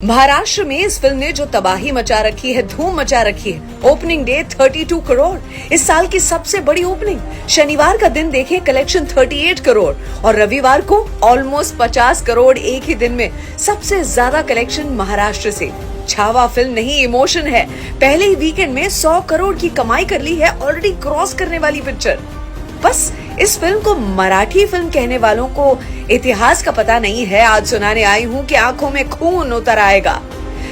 महाराष्ट्र में इस फिल्म ने जो तबाही मचा रखी है, धूम मचा रखी है। ओपनिंग डे 32 करोड़, इस साल की सबसे बड़ी ओपनिंग। शनिवार का दिन देखे कलेक्शन 38 करोड़ और रविवार को ऑलमोस्ट 50 करोड़ एक ही दिन में। सबसे ज्यादा कलेक्शन महाराष्ट्र से। छावा फिल्म नहीं, इमोशन है। पहले ही वीकेंड में 100 करोड़ की कमाई कर ली है, ऑलरेडी क्रॉस करने वाली पिक्चर। बस इस फिल्म को मराठी फिल्म कहने वालों को इतिहास का पता नहीं है। आज सुनाने आई हूँ कि आंखों में खून उतर आएगा।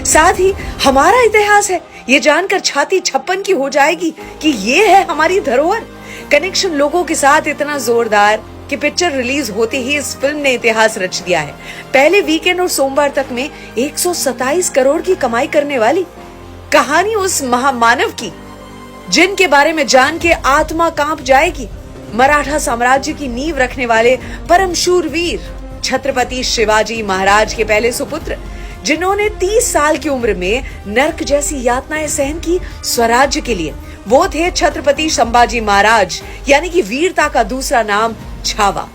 साथ ही हमारा इतिहास है, ये जानकर छाती छप्पन की हो जाएगी कि ये है हमारी धरोहर। कनेक्शन लोगों के साथ इतना जोरदार कि पिक्चर रिलीज होते ही इस फिल्म ने इतिहास रच दिया है। पहले वीकेंड और सोमवार तक में 127 करोड़ की कमाई करने वाली कहानी उस महामानव की, जिनके बारे में जान के आत्मा कांप जाएगी। मराठा साम्राज्य की नींव रखने वाले परम शूरवीर छत्रपति शिवाजी महाराज के पहले सुपुत्र, जिन्होंने 30 साल की उम्र में नर्क जैसी यातनाएं सहन की स्वराज्य के लिए। वो थे छत्रपति संभाजी महाराज, यानी कि वीरता का दूसरा नाम छावा।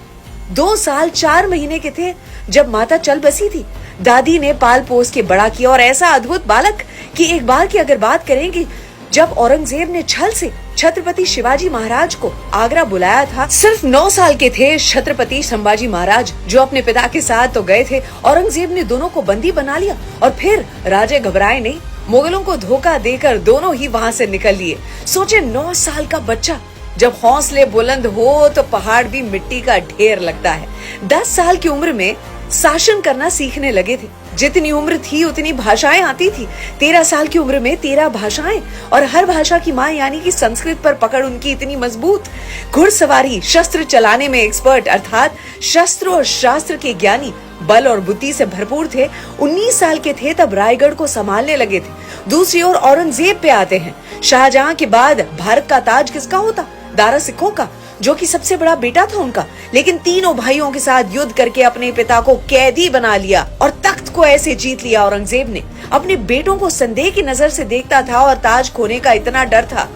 2 साल 4 महीने के थे जब माता चल बसी थी। दादी ने पाल पोस के बड़ा किया और ऐसा अद्भुत बालक कि एक बार की अगर बात करेंगे, जब औरंगजेब ने छल से छत्रपति शिवाजी महाराज को आगरा बुलाया था, सिर्फ 9 साल के थे छत्रपति संभाजी महाराज, जो अपने पिता के साथ तो गए थे। औरंगजेब ने दोनों को बंदी बना लिया और फिर राजे घबराए नहीं, मुगलों को धोखा देकर दोनों ही वहाँ से निकल लिए। सोचे 9 साल का बच्चा, जब हौसले बुलंद हो तो पहाड़ भी मिट्टी का ढेर लगता है। 10 साल की उम्र में शासन करना सीखने लगे थे। जितनी उम्र थी उतनी भाषाएं आती थी। 13 साल की उम्र में 13 भाषाएं, और हर भाषा की माँ यानी कि संस्कृत पर पकड़ उनकी इतनी मजबूत। घुड़सवारी, शस्त्र चलाने में एक्सपर्ट, अर्थात शस्त्र और शास्त्र के ज्ञानी, बल और बुद्धि से भरपूर थे। 19 साल के थे तब रायगढ़ को संभालने लगे थे। दूसरी ओर औरंगजेब पे आते हैं। शाहजहां के बाद भारत का ताज किसका होता? दारा सिखों का, जो कि सबसे बड़ा बेटा था उनका। लेकिन तीनों भाइयों के साथ युद्ध करके अपने पिता को कैदी बना लिया और तख्त को ऐसे जीत लिया। औरंगजेब ने अपने बेटों को संदेह की नजर से देखता था और ताज खोने का इतना डर था।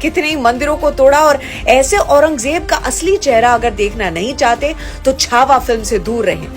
कितने मंदिरों को तोड़ा। और ऐसे औरंगजेब का असली चेहरा अगर देखना नहीं चाहते तो छावा फिल्म से दूर रहें।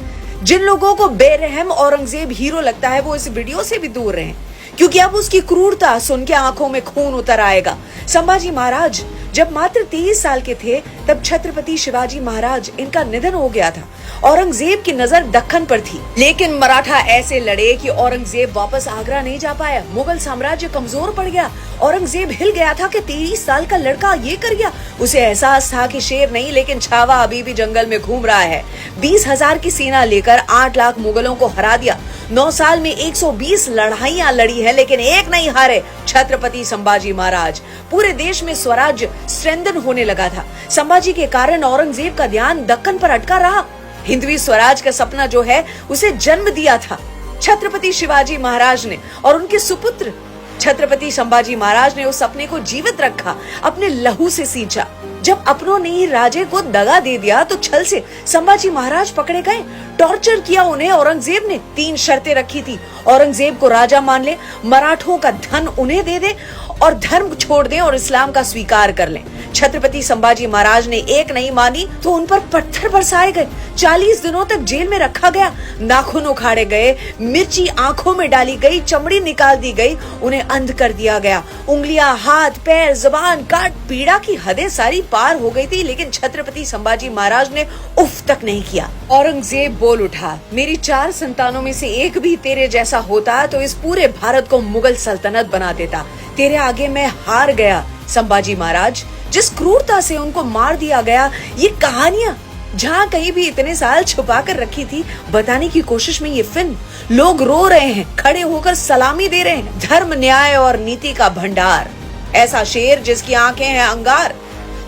जिन लोगों को बेरहम औरंगजेब हीरो लगता है वो इस वीडियो से भी दूर रहें, क्योंकि अब उसकी क्रूरता सुन के आंखों में खून उतर आएगा। संभाजी महाराज जब मात्र 23 साल के थे तब छत्रपति शिवाजी महाराज इनका निधन हो गया था। औरंगजेब की नजर दक्कन पर थी, लेकिन मराठा ऐसे लड़े कि औरंगजेब वापस आगरा नहीं जा पाया। मुगल साम्राज्य कमजोर पड़ गया। औरंगजेब हिल गया था कि 23 साल का लड़का ये कर गया। उसे एहसास था कि शेर नहीं, लेकिन छावा अभी भी जंगल में घूम रहा है। 20,000 की सेना लेकर 8 लाख मुगलों को हरा दिया। 9 साल में 120 लड़ाइयां लड़ी है, लेकिन एक नहीं हारे छत्रपति संभाजी महाराज। पूरे देश में स्वराज्य स्ट्रेंथन होने लगा था। संभाजी के कारण औरंगजेब का ध्यान दक्कन पर अटका रहा। हिंदवी स्वराज का सपना जो है उसे जन्म दिया था छत्रपति शिवाजी महाराज ने, और उनके सुपुत्र छत्रपति संभाजी महाराज ने उस सपने को जीवित रखा, अपने लहू से सींचा। जब अपनों ने ही राजे को दगा दे दिया तो छल से संभाजी महाराज पकड़े गए। टॉर्चर किया उन्हें औरंगजेब ने। 3 शर्तें रखी थी। औरंगजेब को राजा मान ले, मराठों का धन उन्हें दे दे और धर्म छोड़ दें और इस्लाम का स्वीकार कर लें। छत्रपति संभाजी महाराज ने एक नहीं मानी तो उन पर पत्थर बरसाए गए। 40 दिनों तक जेल में रखा गया। नाखून उखाड़े गए, मिर्ची आंखों में डाली गई, चमड़ी निकाल दी गई, उन्हें अंध कर दिया गया। उंगलियां, हाथ, पैर, जुबान काट, पीड़ा की हदें सारी पार हो गई थी, लेकिन छत्रपति संभाजी महाराज ने उफ तक नहीं किया। औरंगजेब बोल उठा, मेरी 4 संतानों में से एक भी तेरे जैसा होता तो इस पूरे भारत को मुगल सल्तनत बना देता। तेरे आगे मैं हार गया संभाजी महाराज। जिस क्रूरता से उनको मार दिया गया, ये कहानियां जहाँ कहीं भी इतने साल छुपा कर रखी थी, बताने की कोशिश में ये फिल्म। लोग रो रहे हैं, खड़े होकर सलामी दे रहे हैं। धर्म, न्याय और नीति का भंडार, ऐसा शेर जिसकी आंखें हैं अंगार,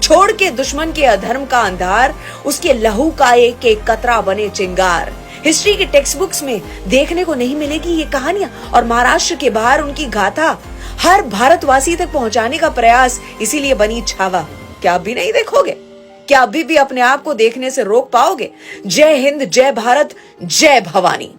छोड़ के दुश्मन के अधर्म का अंधार, उसके लहू का एक एक कतरा बने चिंगार। हिस्ट्री के टेक्स्ट बुक्स में देखने को नहीं मिलेगी ये कहानियां, और महाराष्ट्र के बाहर उनकी गाथा हर भारतवासी तक पहुंचाने का प्रयास, इसीलिए बनी छावा। क्या अभी नहीं देखोगे? क्या अभी भी अपने आप को देखने से रोक पाओगे? जय हिंद, जय भारत, जय भवानी।